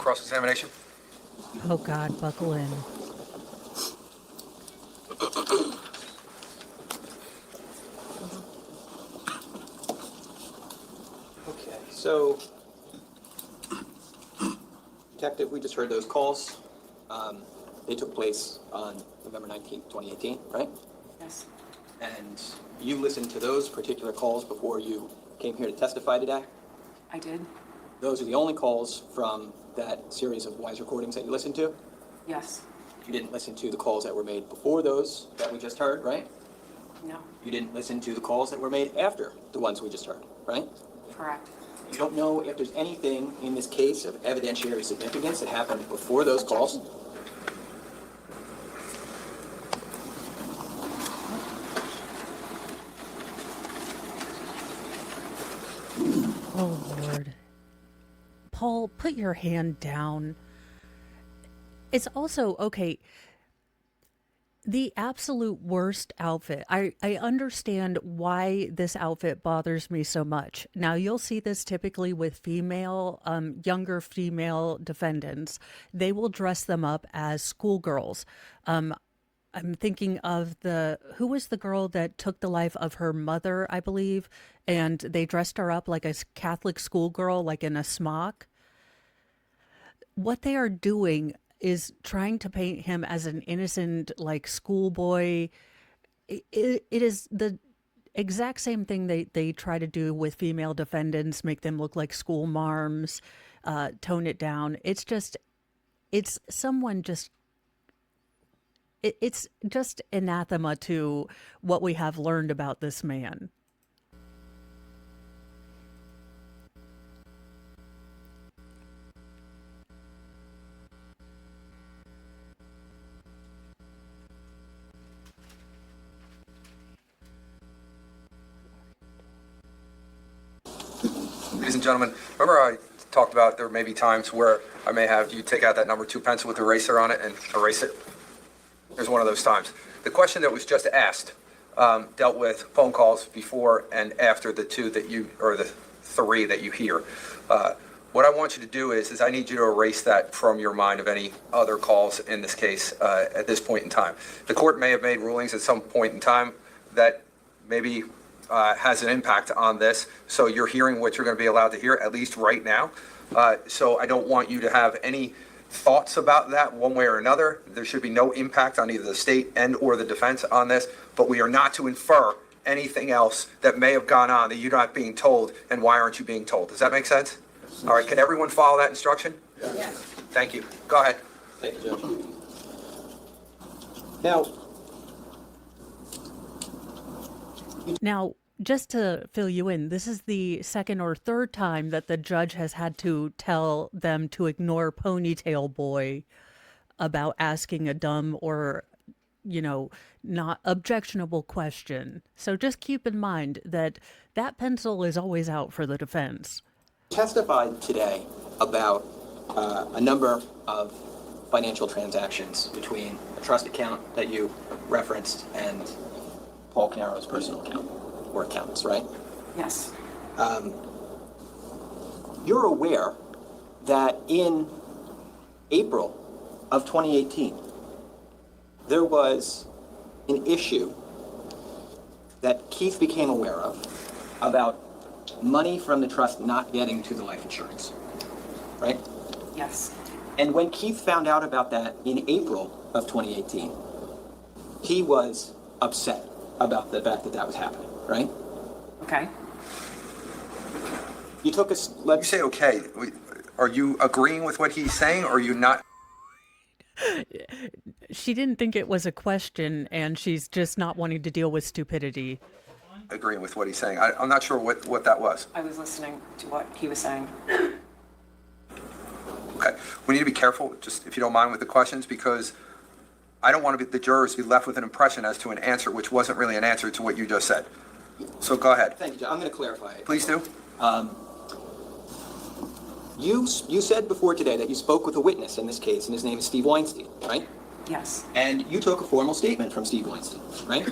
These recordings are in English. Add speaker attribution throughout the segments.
Speaker 1: cross-examination.
Speaker 2: Oh God, buckle in.
Speaker 3: Okay, so, Detective, we just heard those calls. They took place on November 19th, 2018, right?
Speaker 4: Yes,
Speaker 3: And you listened to those particular calls before you came here to testify today?
Speaker 4: I did.
Speaker 3: Those are the only calls from that series of Wise recordings that you listened to?
Speaker 4: Yes.
Speaker 3: You didn't listen to the calls that were made before those that we just heard, right?
Speaker 4: No.
Speaker 3: You didn't listen to the calls that were made after the ones we just heard, right?
Speaker 4: Correct.
Speaker 3: You don't know if there's anything in this case of evidentiary significance that happened before those calls?
Speaker 2: Oh Lord. Paul, put your hand down. It's also, okay, the absolute worst outfit. I understand why this outfit bothers me so much. Now, you'll see this typically with female, younger female defendants. They will dress them up as schoolgirls. I'm thinking of who was the girl that took the life of her mother, I believe, and they dressed her up like a Catholic schoolgirl, like in a smock. What they are doing is trying to paint him as an innocent, like, schoolboy. It is the exact same thing they try to do with female defendants, make them look like school marms, tone it down. It's just anathema to what we have learned about this man.
Speaker 1: Ladies and gentlemen, remember I talked about there may be times where I may have you take out that number 2 pencil with the eraser on it and erase it? There's one of those times. The question that was just asked dealt with phone calls before and after the three that you hear. What I want you to do is I need you to erase that from your mind of any other calls in this case at this point in time. The court may have made rulings at some point in time that maybe has an impact on this. So you're hearing what you're going to be allowed to hear, at least right now. So I don't want you to have any thoughts about that one way or another. There should be no impact on either the state and or the defense on this, but we are not to infer anything else that may have gone on that you're not being told, and why aren't you being told? Does that make sense? All right, can everyone follow that instruction?
Speaker 4: Yes.
Speaker 1: Thank you. Go ahead.
Speaker 3: Thank you, Judge. Now,
Speaker 2: Now, just to fill you in, this is the second or third time that the judge has had to tell them to ignore Ponytail Boy about asking a dumb or, not objectionable question. So just keep in mind that pencil is always out for the defense.
Speaker 3: testified today about a number of financial transactions between a trust account that you referenced and Paul Canaro's personal account, or accounts, right?
Speaker 4: Yes.
Speaker 3: You're aware that in April of 2018, there was an issue that Keith became aware of about money from the trust not getting to the life insurance, right?
Speaker 4: Yes.
Speaker 3: And when Keith found out about that in April of 2018, he was upset about the fact that that was happening, right?
Speaker 4: Okay.
Speaker 3: You took a...
Speaker 1: You say okay. Are you agreeing with what he's saying, or are you not?
Speaker 2: She didn't think it was a question, and she's just not wanting to deal with stupidity.
Speaker 1: Agreeing with what he's saying. I'm not sure what that was.
Speaker 4: I was listening to what he was saying.
Speaker 1: Okay. We need to be careful, just if you don't mind, with the questions, because I don't want the jurors to be left with an impression as to an answer which wasn't really an answer to what you just said. So go ahead.
Speaker 3: Thank you, John. I'm going to clarify it.
Speaker 1: Please do.
Speaker 3: You said before today that you spoke with a witness in this case, and his name is Steve Weinstein, right?
Speaker 4: Yes.
Speaker 3: And you took a formal statement from Steve Weinstein, right?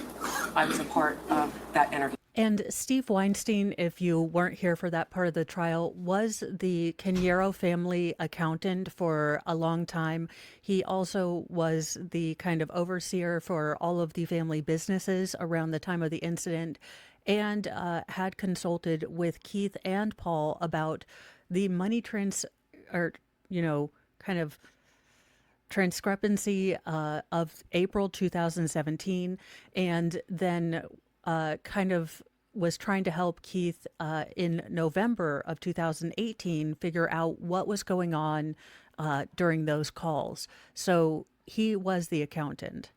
Speaker 4: I was a part of that interview.
Speaker 2: And Steve Weinstein, if you weren't here for that part of the trial, was the Cañero family accountant for a long time. He also was the kind of overseer for all of the family businesses around the time of the incident, and had consulted with Keith and Paul about the money kind of discrepancy of April 2017, and then kind of was trying to help Keith in November of 2018 figure out what was going on during those calls. So he was the accountant.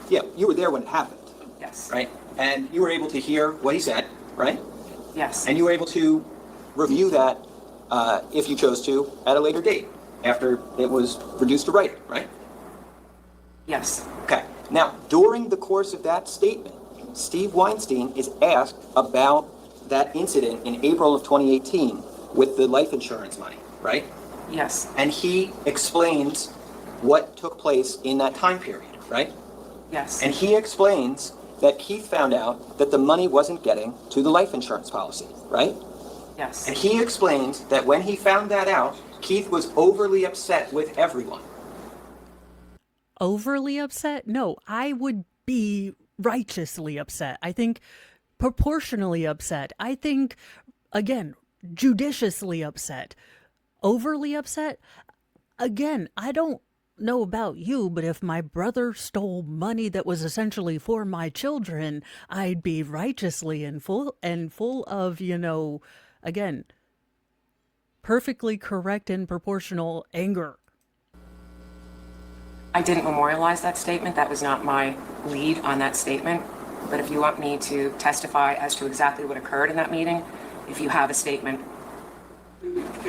Speaker 3: Yeah, you were there when it happened,
Speaker 4: Yes.
Speaker 3: right? And you were able to hear what he said, right?
Speaker 4: Yes.
Speaker 3: And you were able to review that, if you chose to, at a later date, after it was reduced to writing, right?
Speaker 4: Yes.
Speaker 3: Okay. Now, during the course of that statement, Steve Weinstein is asked about that incident in April of 2018 with the life insurance money, right?
Speaker 4: Yes.
Speaker 3: And he explains what took place in that time period, right?
Speaker 4: Yes.
Speaker 3: And he explains that Keith found out that the money wasn't getting to the life insurance policy, right?
Speaker 4: Yes.
Speaker 3: And he explains that when he found that out, Keith was overly upset with everyone.
Speaker 2: Overly upset? No, I would be righteously upset. I think proportionally upset. I think, again, judiciously upset. Overly upset? Again, I don't know about you, but if my brother stole money that was essentially for my children, I'd be righteously and full of, again, perfectly correct and proportional anger.
Speaker 4: I didn't memorialize that statement. That was not my lead on that statement. But if you want me to testify as to exactly what occurred in that meeting, if you have a statement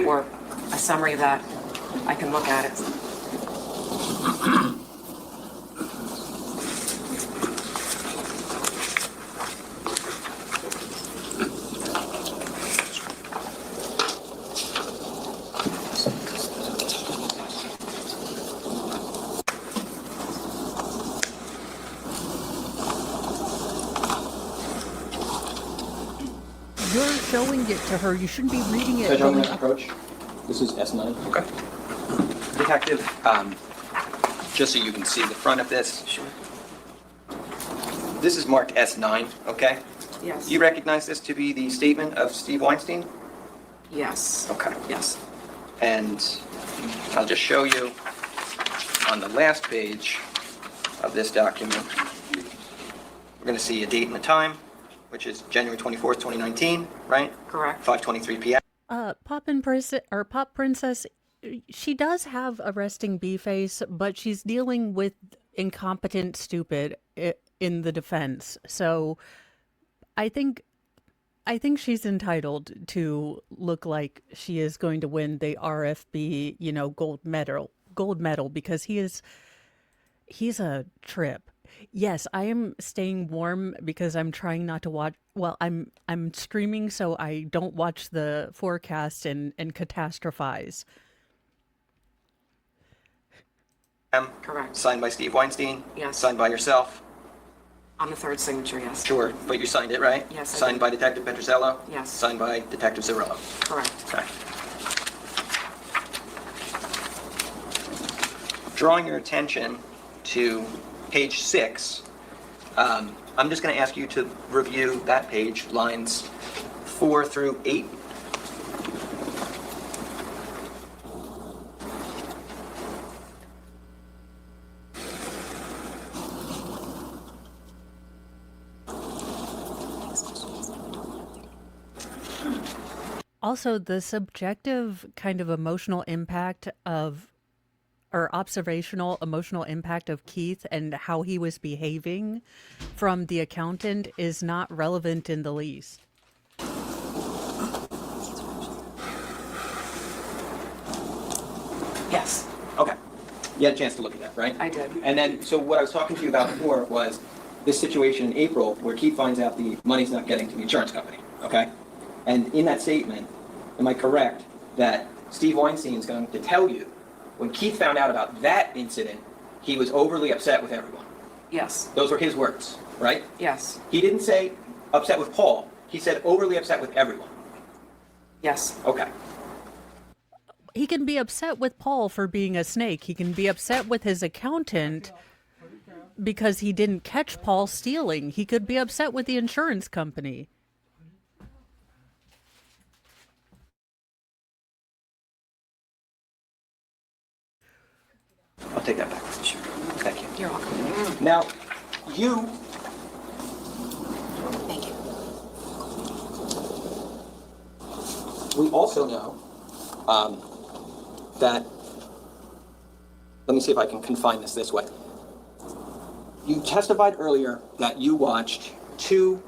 Speaker 4: or a summary of that, I can look at it.
Speaker 2: You're showing it to her. You shouldn't be reading it.
Speaker 3: Judge, I'm
Speaker 2: going
Speaker 3: going to
Speaker 2: up.
Speaker 3: approach. This is S9.
Speaker 1: Okay.
Speaker 3: Detective, just so you can see the front of this,
Speaker 4: Sure.
Speaker 3: this is marked S9, okay?
Speaker 4: Yes.
Speaker 3: You recognize this to be the statement of Steve Weinstein?
Speaker 4: Yes.
Speaker 3: Okay.
Speaker 4: Yes.
Speaker 3: And I'll just show you on the last page of this document, we're going to see a date and a time, which is January 24th, 2019, right?
Speaker 4: Correct.
Speaker 3: 5:23 p.m.
Speaker 2: Pop Princess, she does have a resting bee face, but she's dealing with incompetent stupid in the defense. So I think she's entitled to look like she is going to win the RFB, gold medal because he's a trip. Yes, I am staying warm because I'm trying not to watch. Well, I'm streaming so I don't watch the forecast and catastrophize.
Speaker 4: Correct.
Speaker 3: Signed by Steve Weinstein?
Speaker 4: Yes.
Speaker 3: Signed by yourself?
Speaker 4: On the third signature, yes.
Speaker 3: Sure, but you signed it, right?
Speaker 4: Yes, I
Speaker 3: Signed
Speaker 4: did.
Speaker 3: by Detective Petrosello?
Speaker 4: Yes.
Speaker 3: Signed by Detective Cirillo?
Speaker 4: Correct.
Speaker 3: Okay. Drawing your attention to page 6, I'm just going to ask you to review that page, lines 4 through 8.
Speaker 2: Also, the subjective kind of emotional impact of, or observational emotional impact of Keith and how he was behaving from the accountant is not relevant in the least.
Speaker 4: Yes,
Speaker 3: Okay. You had a chance to look at that, right?
Speaker 4: I did.
Speaker 3: And then, so what I was talking to you about before was this situation in April where Keith finds out the money's not getting to the insurance company, okay? And in that statement, am I correct that Steve Weinstein is going to tell you when Keith found out about that incident, he was overly upset with everyone?
Speaker 4: Yes.
Speaker 3: Those were his words, right?
Speaker 4: Yes.
Speaker 3: He didn't say upset with Paul. He said overly upset with everyone.
Speaker 4: Yes.
Speaker 3: Okay.
Speaker 2: He can be upset with Paul for being a snake. He can be upset with his accountant because he didn't catch Paul stealing. He could be upset with the insurance company.
Speaker 3: I'll take that back. Sure. Thank you.
Speaker 4: You're welcome.
Speaker 3: Now, you
Speaker 4: Thank you.
Speaker 3: we also know that, let me see if I can confine this way. You testified earlier that you watched the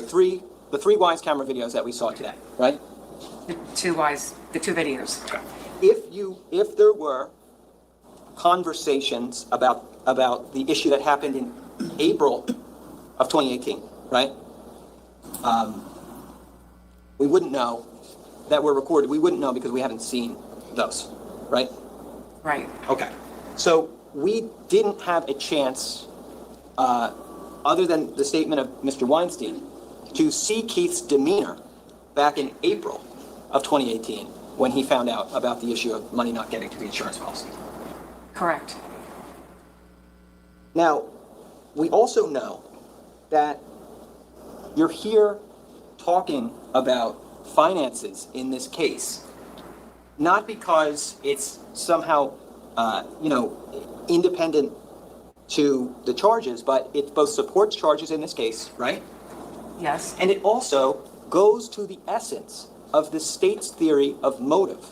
Speaker 3: three Wise camera videos that we saw today, right?
Speaker 4: The two videos.
Speaker 3: If there were conversations about the issue that happened in April of 2018, right? We wouldn't know that were recorded. We wouldn't know because we haven't seen those, right?
Speaker 4: Right.
Speaker 3: Okay. So we didn't have a chance, other than the statement of Mr. Weinstein, to see Keith's demeanor back in April of 2018 when he found out about the issue of money not getting to the insurance policy.
Speaker 4: Correct.
Speaker 3: Now, we also know that you're here talking about finances in this case, not because it's somehow, independent to the charges, but it both supports charges in this case, right?
Speaker 4: Yes.
Speaker 3: And it also goes to the essence of the state's theory of motive.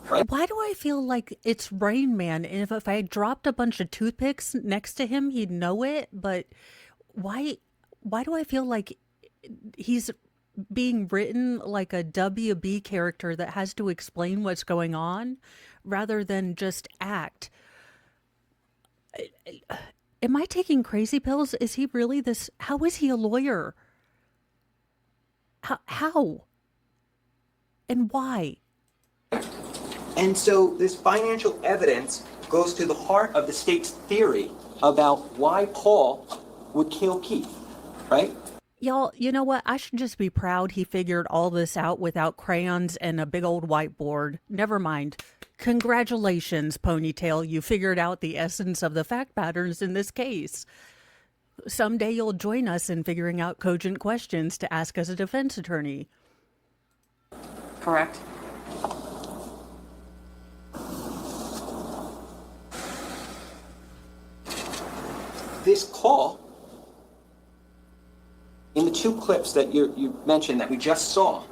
Speaker 3: Right?
Speaker 2: Why do I feel like it's Rain Man? And if I dropped a bunch of toothpicks next to him, he'd know it. But why do I feel like he's being written like a WB character that has to explain what's going on rather than just act? Am I taking crazy pills? Is he really this? How is he a lawyer? How? And why?
Speaker 3: And so this financial evidence goes to the heart of the state's theory about why Paul would kill Keith, right?
Speaker 2: Y'all, you know what? I should just be proud he figured all this out without crayons and a big old whiteboard. Never mind. Congratulations, Ponytail. You figured out the essence of the fact patterns in this case. Someday you'll join us in figuring out cogent questions to ask as a defense attorney.
Speaker 4: Correct.
Speaker 3: This call, in the two clips that you mentioned that we just saw,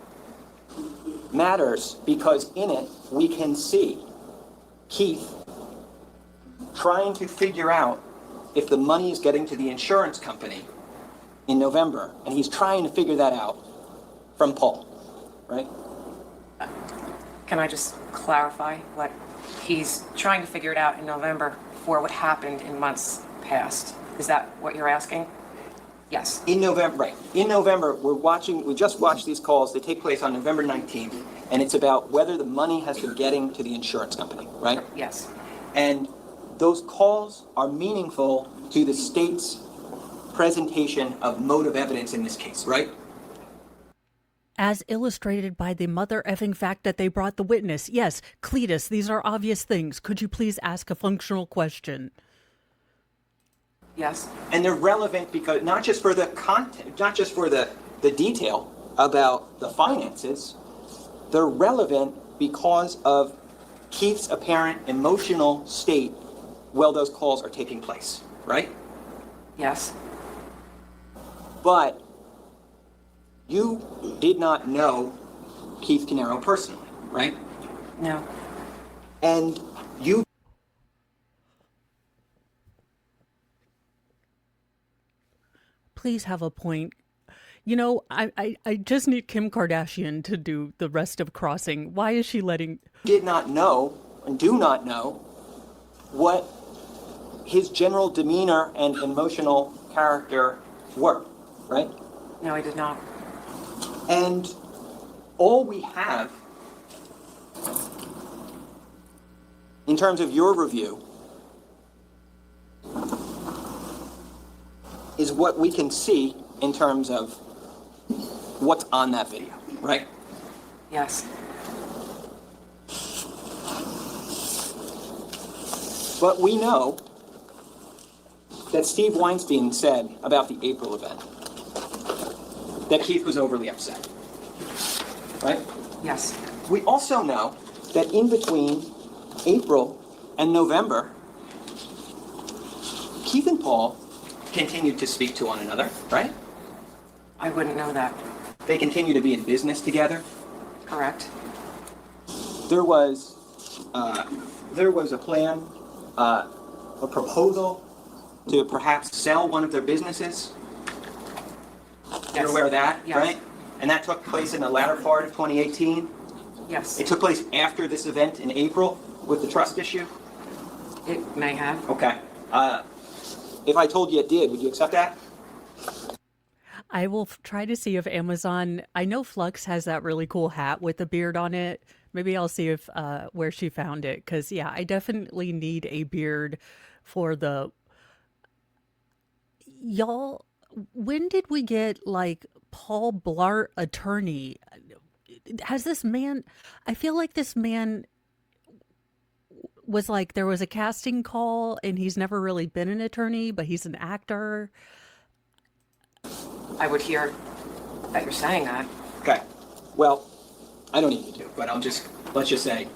Speaker 3: matters because in it we can see Keith trying to figure out if the money is getting to the insurance company in November, and he's trying to figure that out from Paul, right?
Speaker 4: Can I just clarify what he's trying to figure it out in November for what happened in months past? Is that what you're asking? Yes.
Speaker 3: In November, right. In November, we just watched these calls. They take place on November 19th, and it's about whether the money has been getting to the insurance company, right?
Speaker 4: Yes.
Speaker 3: And those calls are meaningful to the state's presentation of motive evidence in this case, right?
Speaker 2: As illustrated by the mother effing fact that they brought the witness. Yes, Cletus, these are obvious things. Could you please ask a functional question?
Speaker 4: Yes.
Speaker 3: And they're relevant because not just for the content, not just for the detail about the finances, they're relevant because of Keith's apparent emotional state while those calls are taking place, right?
Speaker 4: Yes.
Speaker 3: But you did not know Keith Canero personally, right?
Speaker 4: No.
Speaker 3: And you
Speaker 2: Please have a point. You know, I just need Kim Kardashian to do the rest of Crossing. Why is she letting...
Speaker 3: did not know and do not know what his general demeanor and emotional character were, right?
Speaker 4: No, I did not.
Speaker 3: And all we have in terms of your review is what we can see in terms of what's on that video, right?
Speaker 4: Yes.
Speaker 3: But we know that Steve Weinstein said about the April event that Keith was overly upset, right?
Speaker 4: Yes.
Speaker 3: We also know that in between April and November, Keith and Paul continued to speak to one another, right?
Speaker 4: I wouldn't know that.
Speaker 3: They continue to be in business together.
Speaker 4: Correct.
Speaker 3: There was a plan, a proposal to perhaps sell one of their businesses. You're aware of that,
Speaker 4: Yes.
Speaker 3: right? And that took place in the latter part of 2018.
Speaker 4: Yes.
Speaker 3: It took place after this event in April with the trust issue.
Speaker 4: It may have.
Speaker 3: Okay. If I told you it did, would you accept that?
Speaker 2: I will try to see if Amazon. I know Flux has that really cool hat with the beard on it. Maybe I'll see if where she found it, because yeah, I definitely need a beard for the y'all. When did we get like Paul Blart attorney? Has this man? I feel like this man was like there was a casting call and he's never really been an attorney, but he's an actor.
Speaker 4: I would hear that you're saying that.
Speaker 3: Okay. Well, I don't need you to, but let's just say,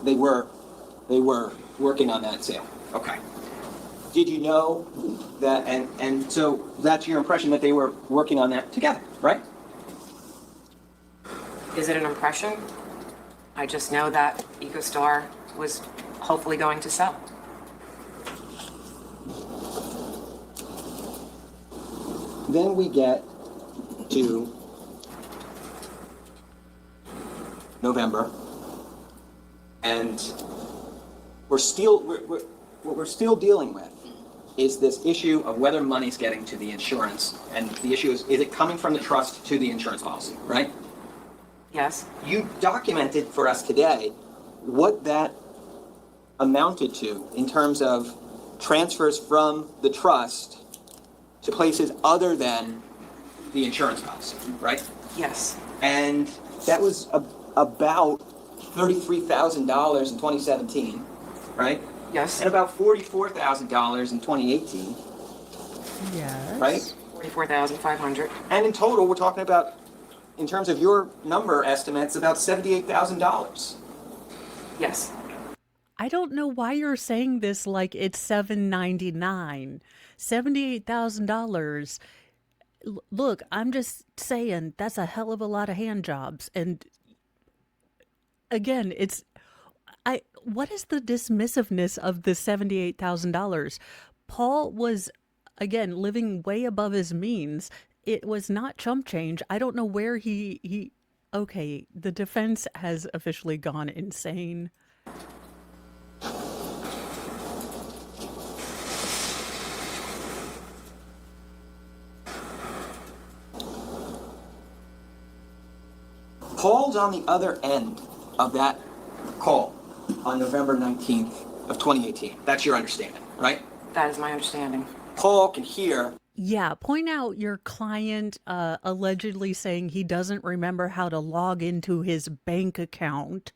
Speaker 3: they were working on that sale. Okay. Did you know that, and so that's your impression that they were working on that together, right?
Speaker 4: Is it an impression? I just know that EcoStar was hopefully going to sell.
Speaker 3: Then we get to November, and what we're still dealing with is this issue of whether money's getting to the insurance, and the issue is it coming from the trust to the insurance policy, right?
Speaker 4: Yes.
Speaker 3: You documented for us today what that amounted to in terms of transfers from the trust to places other than the insurance policy, right?
Speaker 4: Yes.
Speaker 3: And that was about $33,000 in 2017, right?
Speaker 4: Yes.
Speaker 3: And about $44,000 in 2018,
Speaker 2: Yes.
Speaker 3: right?
Speaker 4: 44,500.
Speaker 3: And in total, we're talking about, in terms of your number estimates, about $78,000.
Speaker 4: Yes.
Speaker 2: I don't know why you're saying this like it's $799. $78,000. Look, I'm just saying that's a hell of a lot of hand jobs. And again, what is the dismissiveness of the $78,000? Paul was, again, living way above his means. It was not chump change. I don't know where okay, the defense has officially gone insane.
Speaker 3: Paul's on the other end of that call on November 19th of 2018. That's your understanding, right?
Speaker 4: That is my understanding.
Speaker 3: Paul can hear.
Speaker 2: Yeah, point out your client allegedly saying he doesn't remember how to log into his bank account,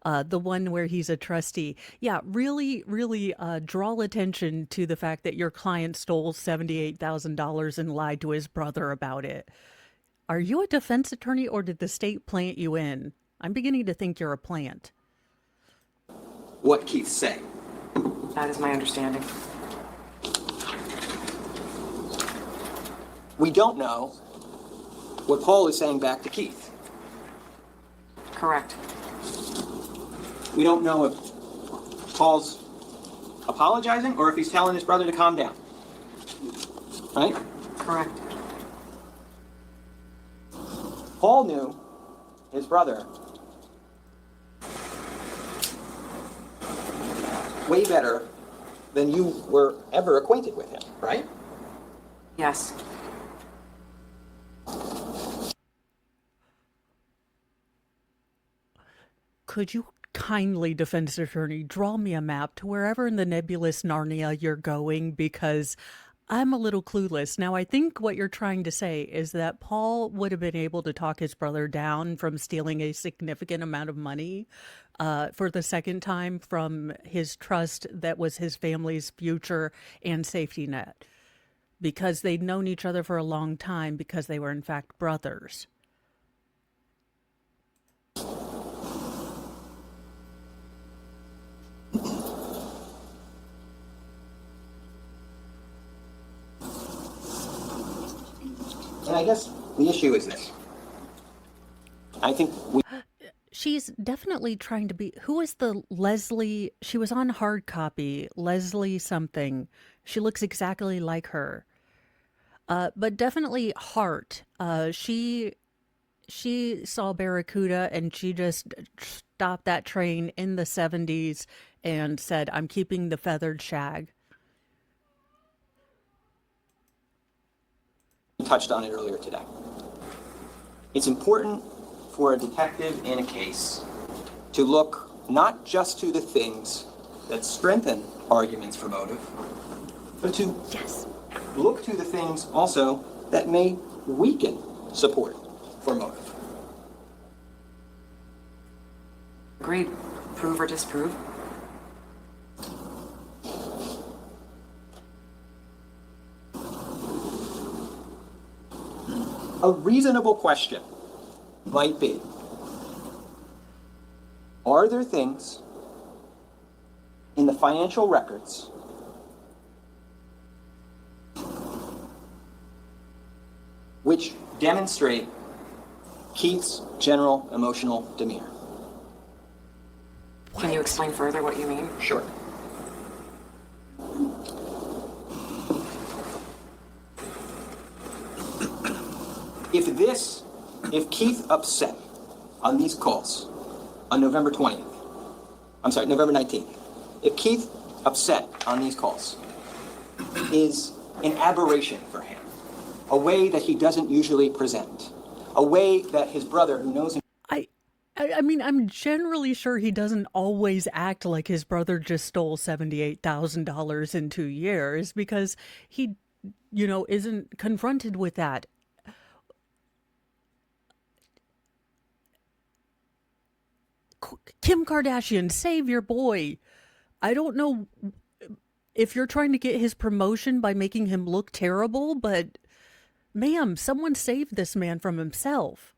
Speaker 2: the one where he's a trustee. Yeah, really, really draw attention to the fact that your client stole $78,000 and lied to his brother about it. Are you a defense attorney or did the state plant you in? I'm beginning to think you're a plant.
Speaker 3: What Keith's saying.
Speaker 4: That is my understanding.
Speaker 3: We don't know what Paul is saying back to Keith.
Speaker 4: Correct.
Speaker 3: We don't know if Paul's apologizing or if he's telling his brother to calm down. Right?
Speaker 4: Correct.
Speaker 3: Paul knew his brother way better than you were ever acquainted with him, right?
Speaker 4: Yes.
Speaker 2: Could you kindly, defense attorney, draw me a map to wherever in the nebulous Narnia you're going? Because I'm a little clueless. Now, I think what you're trying to say is that Paul would have been able to talk his brother down from stealing a significant amount of money for the second time from his trust that was his family's future and safety net because they'd known each other for a long time because they were, in fact, brothers.
Speaker 3: And I guess the issue is this. I think we
Speaker 2: She's definitely trying to be. Who is the Leslie? She was on hard copy. Leslie something. She looks exactly like her. But definitely Hart. She saw Barracuda and she just stopped that train in the 70s and said, "I'm keeping the feathered shag."
Speaker 3: touched on it earlier today. It's important for a detective in a case to look not just to the things that strengthen arguments for motive, but to look to the things also that may weaken support for motive.
Speaker 4: Agreed. Prove or disprove.
Speaker 3: A reasonable question might be, are there things in the financial records which demonstrate Keith's general emotional demeanor?
Speaker 4: Can you explain further what you mean?
Speaker 3: Sure. If Keith upset on these calls on November 19th, if Keith upset on these calls is an aberration for him, a way that he doesn't usually present, a way that his brother, who knows him,
Speaker 2: I mean, I'm generally sure he doesn't always act like his brother just stole $78,000 in 2 years because he, isn't confronted with that. Kim Kardashian, save your boy. I don't know if you're trying to get his promotion by making him look terrible, but ma'am, someone save this man from himself.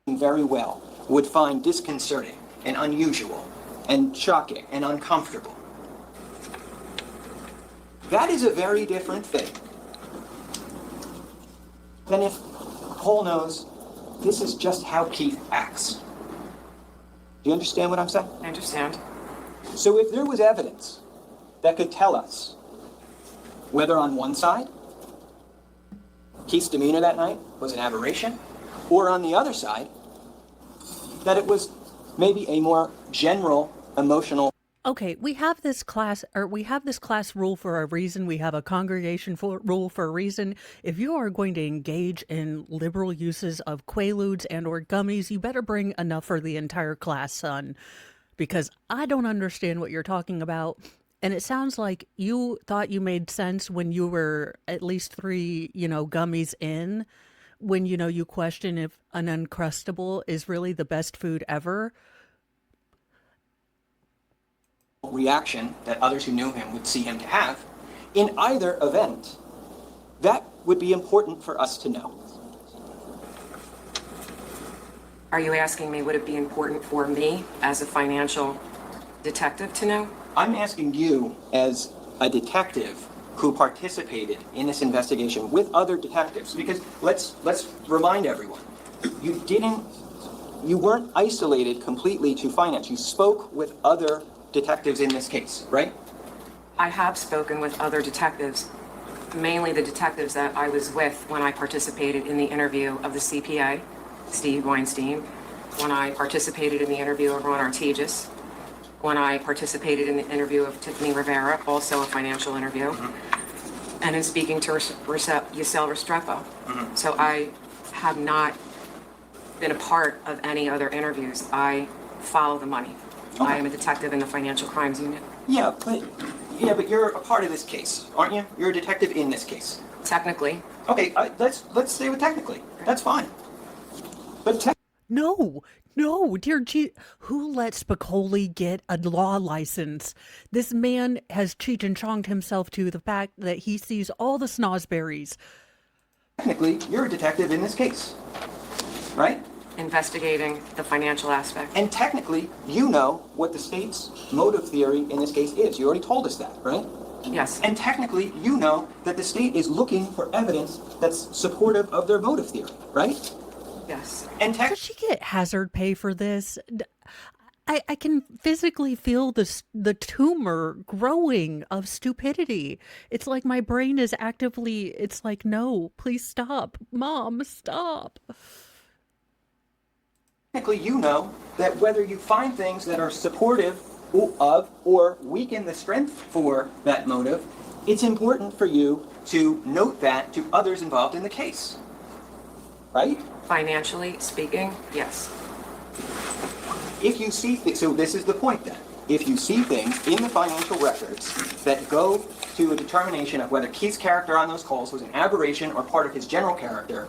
Speaker 3: Very well, would find disconcerting and unusual and shocking and uncomfortable. That is a very different thing than if Paul knows this is just how Keith acts. Do you understand what I'm saying?
Speaker 4: I understand.
Speaker 3: So if there was evidence that could tell us whether on one side Keith's demeanor that night was an aberration, or on the other side, that it was maybe a more general emotional.
Speaker 2: Okay, we have this class rule for a reason. We have a congregation rule for a reason. If you are going to engage in liberal uses of Quaaludes and or gummies, you better bring enough for the entire class, son, because I don't understand what you're talking about. And it sounds like you thought you made sense when you were at least 3, gummies in, when, you question if an Uncrustable is really the best food ever.
Speaker 3: Reaction that others who knew him would see him to have. In either event, that would be important for us to know.
Speaker 4: Are you asking me, would it be important for me as a financial detective to know?
Speaker 3: I'm asking you as a detective who participated in this investigation with other detectives, because let's remind everyone, you weren't isolated completely to finance. You spoke with other detectives in this case, right?
Speaker 4: I have spoken with other detectives, mainly the detectives that I was with when I participated in the interview of the CPA, Steve Weinstein, when I participated in the interview of Ron Artigas, when I participated in the interview of Tiffany Rivera, also a financial interview, and in speaking to Yasel Restrepo. So I have not been a part of any other interviews. I follow the money.
Speaker 3: Okay.
Speaker 4: I am a detective in the Financial Crimes Unit.
Speaker 3: Yeah, but Yeah, but you're a part of this case, aren't you? You're a detective in this case.
Speaker 4: Technically,
Speaker 3: Okay, let's stay with technically. That's fine. But
Speaker 2: No, no, dear who let Spicoli get a law license? This man has Cheech and Chonged himself to the fact that he sees all the snozberries.
Speaker 3: technically, you're a detective in this case, right?
Speaker 4: investigating the financial aspect.
Speaker 3: And technically, you know what the state's motive theory in this case is. You already told us that, right?
Speaker 4: Yes.
Speaker 3: And technically, you know that the state is looking for evidence that's supportive of their motive theory, right?
Speaker 4: Yes.
Speaker 3: And
Speaker 2: Does she get hazard pay for this? I can physically feel the tumor growing of stupidity. It's like my brain is actively, it's like, no, please stop. Mom, stop.
Speaker 3: technically, you know that whether you find things that are supportive of or weaken the strength for that motive, it's important for you to note that to others involved in the case, right?
Speaker 4: Financially speaking, yes.
Speaker 3: If you see things, so this is the point then. If you see things in the financial records that go to a determination of whether Keith's character on those calls was an aberration or part of his general character,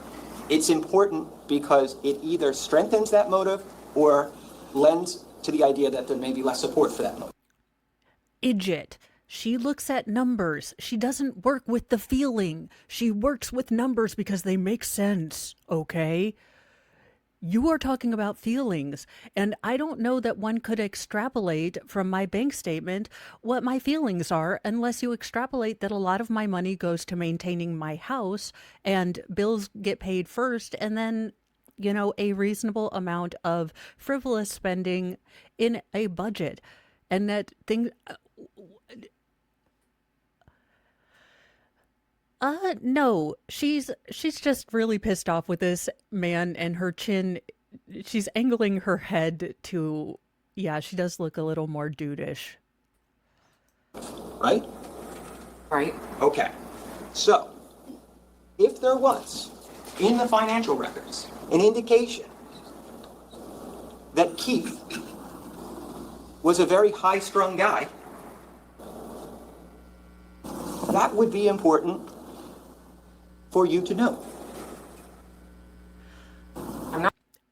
Speaker 3: it's important because it either strengthens that motive or lends to the idea that there may be less support for that motive.
Speaker 2: Idjit. She looks at numbers. She doesn't work with the feeling. She works with numbers because they make sense, okay? You are talking about feelings, and I don't know that one could extrapolate from my bank statement what my feelings are unless you extrapolate that a lot of my money goes to maintaining my house and bills get paid first, and then, you know, a reasonable amount of frivolous spending in a budget. And that thing. No, she's just really pissed off with this man, and her chin, she's angling her head to, yeah, she does look a little more dudeish.
Speaker 3: Right?
Speaker 4: Right?
Speaker 3: Okay. So, if there was, in the financial records, an indication that Keith was a very high-strung guy, that would be important for you to know.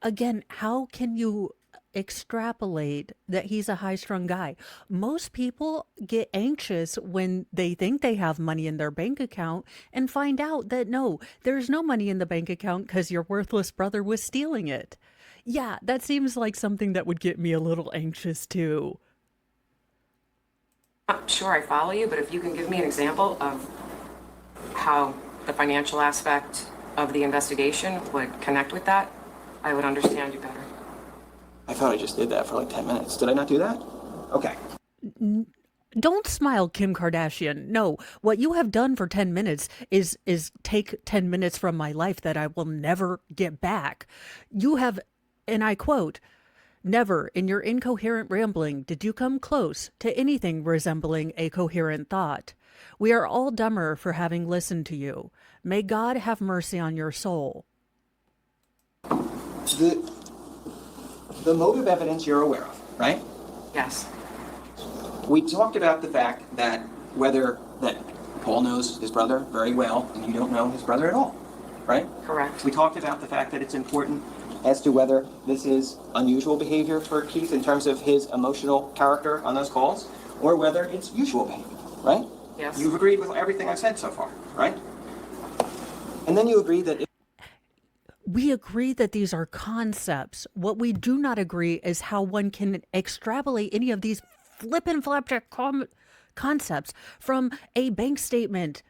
Speaker 2: Again, how can you extrapolate that he's a high-strung guy? Most people get anxious when they think they have money in their bank account and find out that no, there's no money in the bank account because your worthless brother was stealing it. Yeah, that seems like something that would get me a little anxious too.
Speaker 4: Not sure I follow you, but if you can give me an example of how the financial aspect of the investigation would connect with that, I would understand you better.
Speaker 3: I thought I just did that for like 10 minutes. Did I not do that? Okay.
Speaker 2: Don't smile, Kim Kardashian. No, what you have done for 10 minutes is take 10 minutes from my life that I will never get back. You have, and I quote, "Never in your incoherent rambling did you come close to anything resembling a coherent thought. We are all dumber for having listened to you. May God have mercy on your soul."
Speaker 3: The motive evidence you're aware of, right?
Speaker 4: Yes.
Speaker 3: We talked about the fact that that Paul knows his brother very well and you don't know his brother at all, right?
Speaker 4: Correct.
Speaker 3: We talked about the fact that it's important as to whether this is unusual behavior for Keith in terms of his emotional character on those calls or whether it's usual behavior, right?
Speaker 4: Yes.
Speaker 3: You've agreed with everything I've said so far, right? And then you agreed that
Speaker 2: We agree that these are concepts. What we do not agree is how one can extrapolate any of these flippin' flapjack concepts from a bank statement.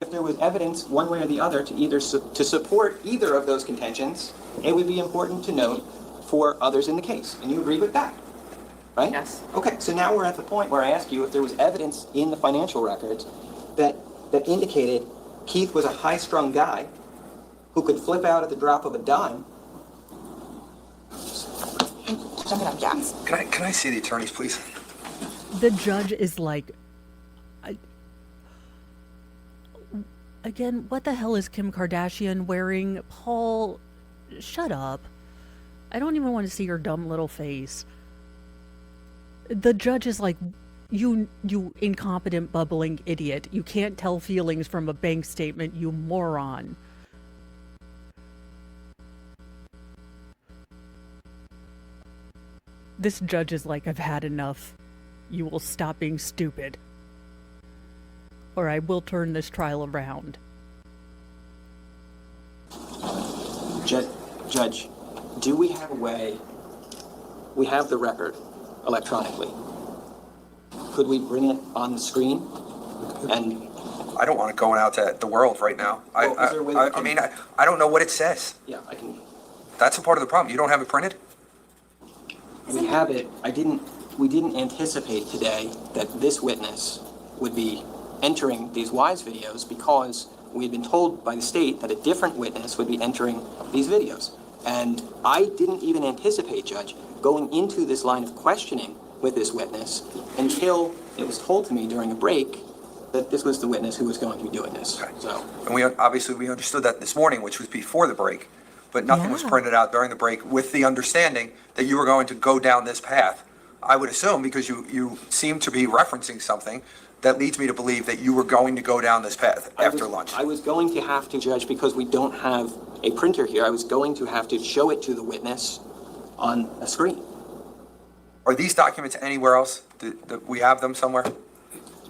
Speaker 3: if there was evidence one way or the other to support either of those contentions, it would be important to note for others in the case. And you agree with that, right?
Speaker 4: Yes.
Speaker 3: Okay, so now we're at the point where I ask you if there was evidence in the financial records that indicated Keith was a high-strung guy who could flip out at the drop of a dime.
Speaker 1: Can I see the attorneys, please?
Speaker 2: The judge is like, again, what the hell is Kim Kardashian wearing? Paul, shut up. I don't even want to see your dumb little face. The judge is like, you incompetent bubbling idiot. You can't tell feelings from a bank statement, you moron. This judge is like, I've had enough. You will stop being stupid, or I will turn this trial around.
Speaker 3: Judge, do we have a way, we have the record electronically. Could we bring it on the screen? And,
Speaker 1: I don't want it going out to the world right now.
Speaker 3: Well, is there a way we
Speaker 1: I
Speaker 3: can-
Speaker 1: mean, I don't know what it says.
Speaker 3: yeah, I can,
Speaker 1: That's a part of the problem. You don't have it printed?
Speaker 3: we have it. We didn't anticipate today that this witness would be entering these WISE videos because we had been told by the state that a different witness would be entering these videos. And I didn't even anticipate, Judge, going into this line of questioning with this witness until it was told to me during a break that this was the witness who was going to be doing this.
Speaker 1: Okay.
Speaker 3: So,
Speaker 1: And we understood that this morning, which was before the break, but nothing was
Speaker 2: Yeah.
Speaker 1: printed out during the break with the understanding that you were going to go down this path. I would assume, because you seem to be referencing something that leads me to believe that you were going to go down this path after lunch.
Speaker 3: I was going to have to, Judge, because we don't have a printer here, I was going to have to show it to the witness on a screen.
Speaker 1: Are these documents anywhere else? That we have them somewhere?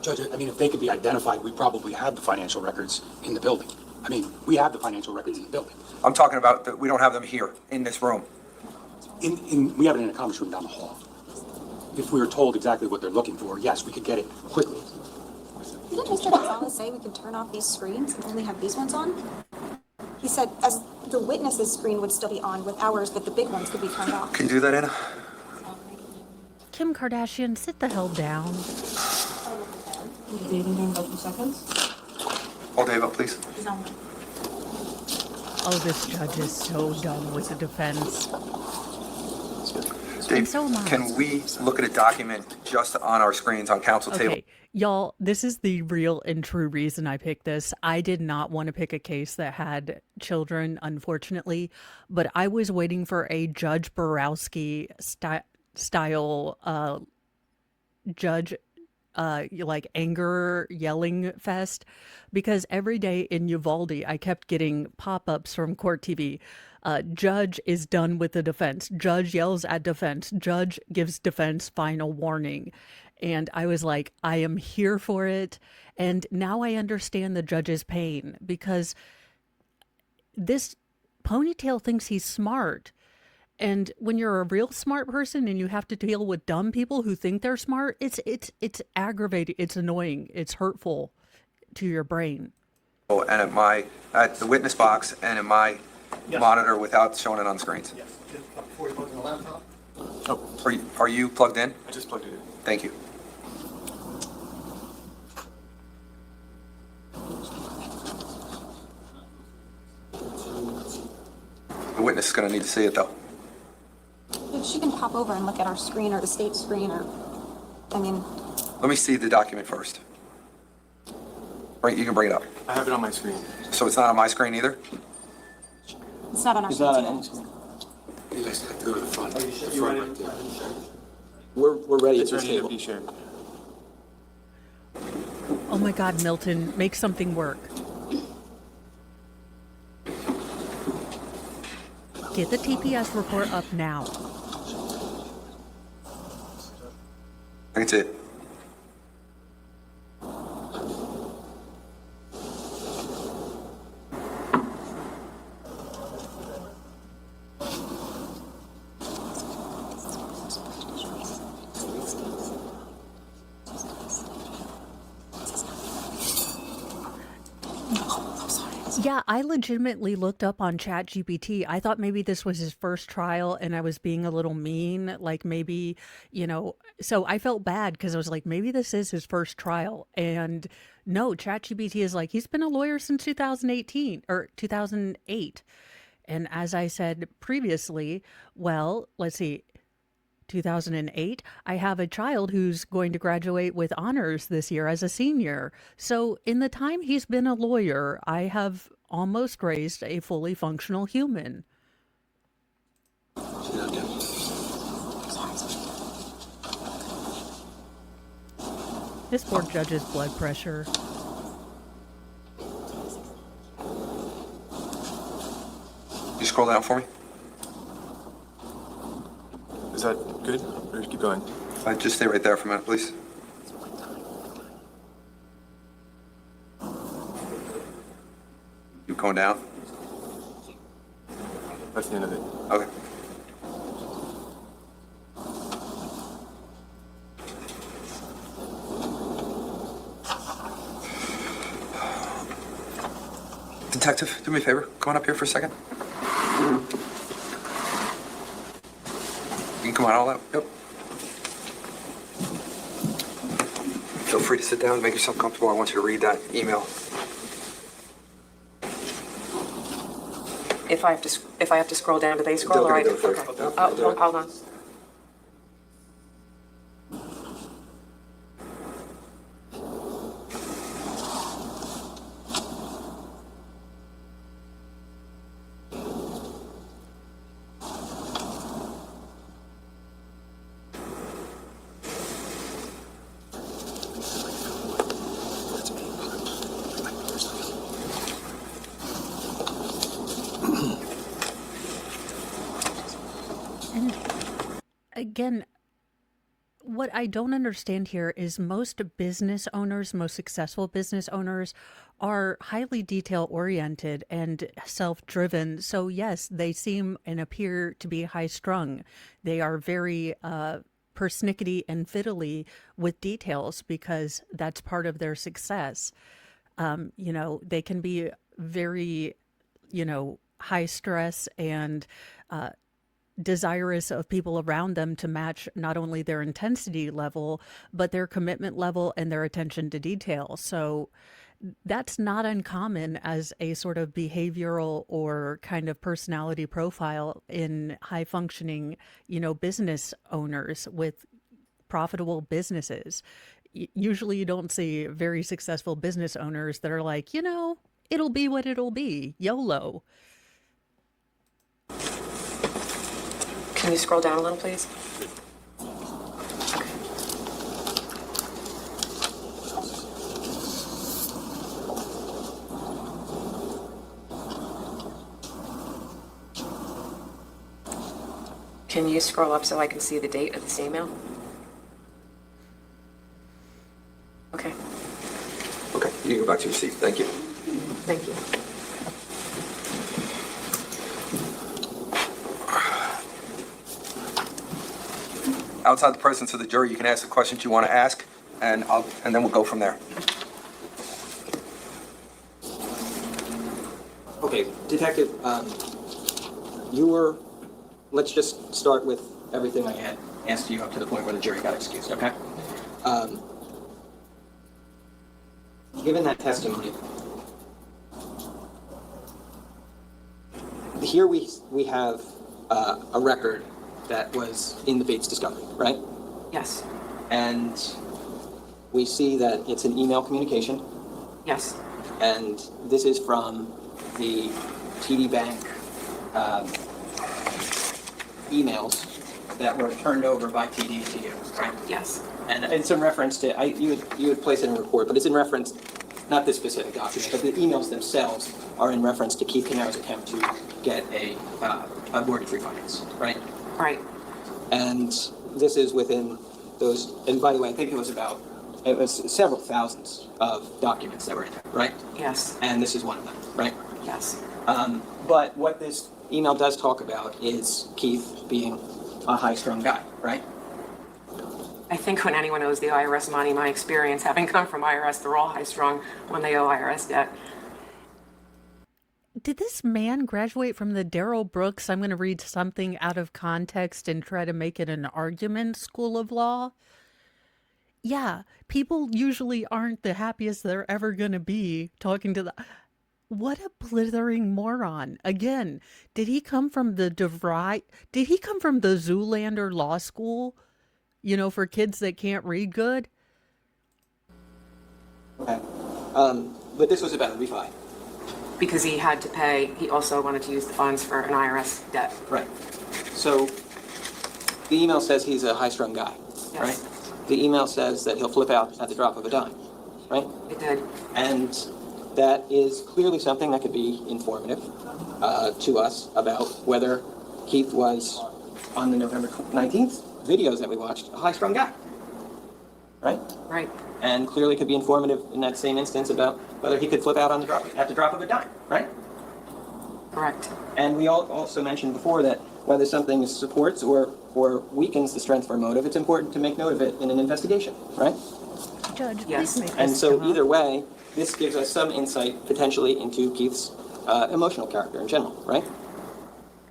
Speaker 5: Judge, I mean, if they could be identified, we probably have the financial records in the building. I mean, we have the financial records in the building.
Speaker 1: I'm talking about that we don't have them here in this room.
Speaker 5: We have it in a conference room down the hall. If we were told exactly what they're looking for, yes, we could get it quickly.
Speaker 6: Didn't Mr. Gonzalez say we could turn off these screens and only have these ones on? He said as the witness's screen would still be on with ours, but the big ones could be turned off.
Speaker 1: Can you do that, Anna?
Speaker 2: Kim Kardashian, sit the hell down.
Speaker 1: Hold Dave up, please.
Speaker 2: Oh, this judge is so done with the defense.
Speaker 1: Dave,
Speaker 2: so am I.
Speaker 1: can we look at a document just on our screens on council table?
Speaker 2: Okay, y'all, this is the real and true reason I picked this. I did not want to pick a case that had children, unfortunately, but I was waiting for a Judge Borowski style judge like anger yelling fest, because every day in Uvalde I kept getting pop-ups from Court TV. Judge is done with the defense. Judge yells at defense. Judge gives defense final warning. And I was like, I am here for it. And now I understand the judge's pain, because this ponytail thinks he's smart. And when you're a real smart person and you have to deal with dumb people who think they're smart, it's aggravating, it's annoying, it's hurtful to your brain.
Speaker 1: And at the witness box and in my monitor without showing it on screens.
Speaker 5: Yes. Before you plug in the laptop?
Speaker 1: Are you plugged in?
Speaker 5: I just plugged it in.
Speaker 1: Thank you. The witness is going to need to see it, though.
Speaker 6: If she can pop over and look at our screen or the state screen, or, I mean,
Speaker 1: Let me see the document first. Right, you can bring it up.
Speaker 7: I have it on my screen.
Speaker 1: So it's not on my screen either?
Speaker 6: it's not on our
Speaker 3: It's not
Speaker 6: screen
Speaker 3: on
Speaker 6: either.
Speaker 3: any screen.
Speaker 7: You guys have to go to the front. The front right there.
Speaker 3: We're ready at
Speaker 7: It's
Speaker 3: this
Speaker 7: ready to
Speaker 3: table.
Speaker 7: be shared.
Speaker 2: Oh my God, Milton, make something work. Get the TPS report up now.
Speaker 1: That's it.
Speaker 2: Yeah, I legitimately looked up on ChatGPT. I thought maybe this was his first trial and I was being a little mean. Like maybe, so I felt bad because I was like, maybe this is his first trial. And no, ChatGPT is like, he's been a lawyer since 2018 or 2008. And as I said previously, well, let's see, 2008, I have a child who's going to graduate with honors this year as a senior. So in the time he's been a lawyer, I have almost raised a fully functional human. This poor judge's blood pressure.
Speaker 1: You scroll down for me?
Speaker 7: Is that good? Or keep going?
Speaker 1: Just stay right there for a minute, please. Keep going down.
Speaker 7: That's the end of it.
Speaker 1: Okay. Detective, do me a favor. Come on up here for a second. You can come on all out. Yep. Feel free to sit down, make yourself comfortable. I want you to read that email.
Speaker 4: If I have to scroll down, do they scroll?
Speaker 1: They'll
Speaker 4: Or I
Speaker 1: do it
Speaker 4: okay.
Speaker 1: first.
Speaker 4: Hold on.
Speaker 2: And again, what I don't understand here is most business owners, most successful business owners are highly detail oriented and self-driven. So yes, they seem and appear to be high strung. They are very persnickety and fiddly with details because that's part of their success. They can be very, high stress and desirous of people around them to match not only their intensity level, but their commitment level and their attention to detail. So that's not uncommon as a sort of behavioral or kind of personality profile in high functioning, business owners with profitable businesses. Usually you don't see very successful business owners that are like, it'll be what it'll be, YOLO.
Speaker 4: Can you scroll down a little, please? Can you scroll up so I can see the date of this email? Okay,
Speaker 1: Okay, you can go back to your seat. Thank you.
Speaker 4: thank you.
Speaker 1: Outside the presence of the jury, you can ask the questions you want to ask, and then we'll go from there.
Speaker 3: Okay, Detective, let's just start with everything I had asked you up to the point where the jury got excused, okay? Given that testimony, here we have a record that was in the Bates discovery, right?
Speaker 4: Yes,
Speaker 3: And we see that it's an email communication,
Speaker 4: yes,
Speaker 3: and this is from the TD Bank emails that were turned over by TD to you, right?
Speaker 4: yes,
Speaker 3: And it's in reference to, you would place it in a report, but it's in reference, not this specific document, but the emails themselves are in reference to Keith Canaro's attempt to get a mortgage refinance, right?
Speaker 4: right,
Speaker 3: And this is within those, and by the way, I think it was several thousands of documents that were in there, right?
Speaker 4: yes,
Speaker 3: And this is one of them, right?
Speaker 4: yes,
Speaker 3: But what this email does talk about is Keith being a high-strung guy, right?
Speaker 4: I think when anyone owes the IRS money, my experience, having come from IRS, they're all high-strung when they owe IRS debt.
Speaker 2: Did this man graduate from the Darrell Brooks, I'm going to read something out of context and try to make it an argument, school of law? Yeah, people usually aren't the happiest they're ever going to be talking to the... What a blithering moron. Again, did he come from the DeVry? Did he come from the Zoolander Law School? For kids that can't read good?
Speaker 3: Okay. But this was about a refi.
Speaker 4: Because he had to pay, he also wanted to use the funds for an IRS debt.
Speaker 3: Right. So the email says he's a high-strung guy,
Speaker 4: Yes.
Speaker 3: right? the email says that he'll flip out at the drop of a dime, right?
Speaker 4: It did.
Speaker 3: And that is clearly something that could be informative to us about whether Keith was, on the November 19th videos that we watched, a high-strung guy, right?
Speaker 4: Right.
Speaker 3: And clearly could be informative in that same instance about whether he could flip out at the drop of a dime, right?
Speaker 4: Correct.
Speaker 3: And we also mentioned before that whether something supports or weakens the strength of our motive, it's important to make note of it in an investigation, right?
Speaker 2: Judge,
Speaker 4: Yes.
Speaker 2: please make this
Speaker 3: And so
Speaker 2: come up.
Speaker 3: either way, this gives us some insight potentially into Keith's emotional character in general, right?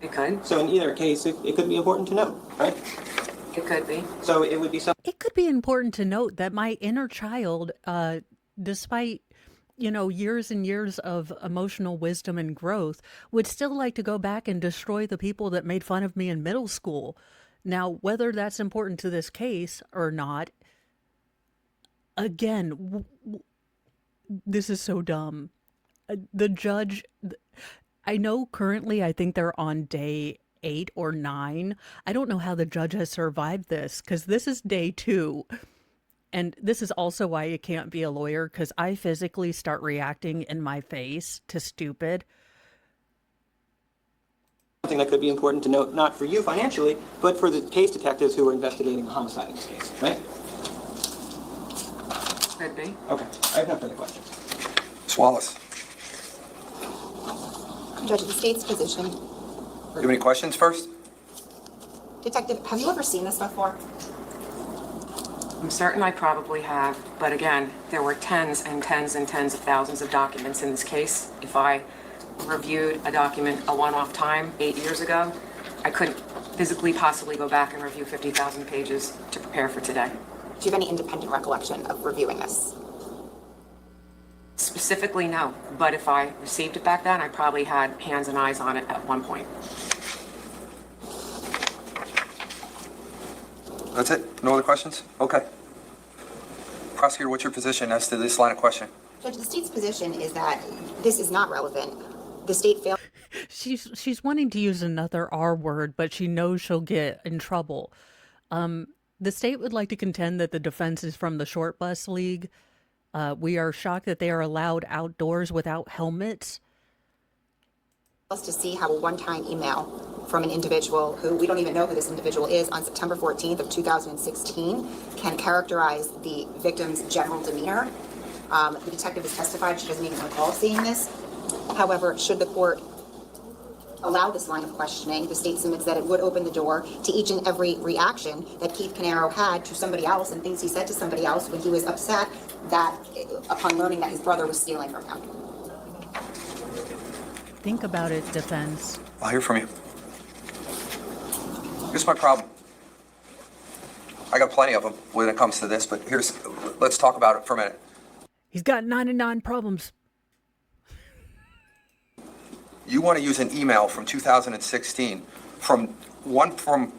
Speaker 4: It could.
Speaker 3: So in either case, it could be important to note, right?
Speaker 4: It could be.
Speaker 3: So it would be something.
Speaker 2: It could be important to note that my inner child, despite, years and years of emotional wisdom and growth, would still like to go back and destroy the people that made fun of me in middle school. Now, whether that's important to this case or not, again, this is so dumb. The judge, I know currently I think they're on day 8 or 9. I don't know how the judge has survived this, because this is day 2. And this is also why you can't be a lawyer, because I physically start reacting in my face to stupid.
Speaker 3: Something that could be important to note, not for you financially, but for the case detectives who are investigating the homicide in this case, right?
Speaker 4: Could be.
Speaker 3: Okay, I have no further questions.
Speaker 1: Ms. Wallace,
Speaker 6: Judge, the state's position.
Speaker 1: you have any questions first?
Speaker 6: Detective, have you ever seen this before?
Speaker 4: I'm certain I probably have, but again, there were tens and tens and tens of thousands of documents in this case. If I reviewed a document a one-off time 8 years ago, I couldn't physically possibly go back and review 50,000 pages to prepare for today.
Speaker 6: Do you have any independent recollection of reviewing this?
Speaker 4: Specifically, no, but if I received it back then, I probably had hands and eyes on it at one point.
Speaker 1: That's it? No other questions? Okay. Prosecutor, what's your position as to this line of question?
Speaker 6: Judge, the state's position is that this is not relevant. The state failed.
Speaker 2: She's wanting to use another R word, but she knows she'll get in trouble. The state would like to contend that the defense is from the Short Bus League. We are shocked that they are allowed outdoors without helmets.
Speaker 6: To see how a one-time email from an individual who we don't even know who this individual is on September 14th of 2016 can characterize the victim's general demeanor. The detective has testified she doesn't even recall seeing this. However, should the court allow this line of questioning, the state submits that it would open the door to each and every reaction that Keith Canaro had to somebody else and things he said to somebody else when he was upset that upon learning that his brother was stealing from him.
Speaker 2: Think about it, defense.
Speaker 1: I'll hear from you. Here's my problem. I got plenty of them when it comes to this, but let's talk about it for a minute.
Speaker 2: He's got 99 problems.
Speaker 1: You want to use an email from 2016 from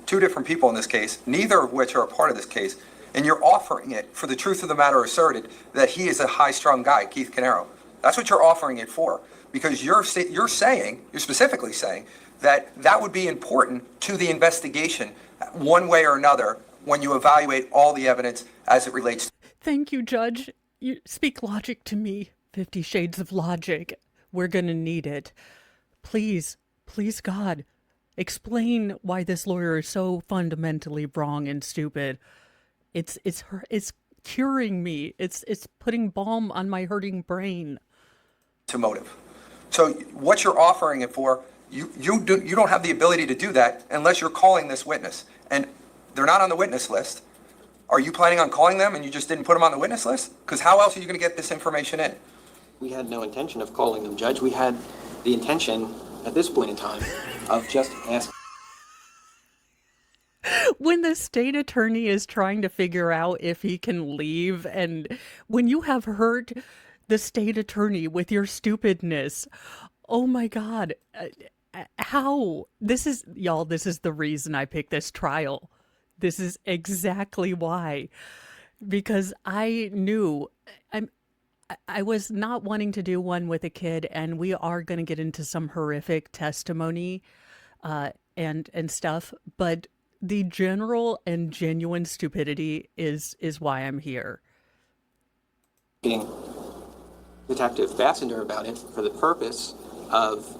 Speaker 1: two different people in this case, neither of which are a part of this case, and you're offering it for the truth of the matter asserted that he is a high-strung guy, Keith Canaro. That's what you're offering it for, because you're specifically saying that would be important to the investigation one way or another when you evaluate all the evidence as it relates.
Speaker 2: Thank you, Judge. You speak logic to me. 50 Shades of Logic. We're going to need it. Please, God, explain why this lawyer is so fundamentally wrong and stupid. It's curing me. It's putting balm on my hurting brain.
Speaker 1: To motive. So what you're offering it for, you don't have the ability to do that unless you're calling this witness, and they're not on the witness list. Are you planning on calling them and you just didn't put them on the witness list? Because how else are you going to get this information in?
Speaker 3: We had no intention of calling them, Judge. We had the intention at this point in time of just asking.
Speaker 2: When the state attorney is trying to figure out if he can leave, and when you have hurt the state attorney with your stupidness, oh my God, how? This is the reason I picked this trial. This is exactly why. Because I knew I was not wanting to do one with a kid, and we are going to get into some horrific testimony and stuff, but the general and genuine stupidity is why I'm here.
Speaker 3: Detective Bassender about it for the purpose of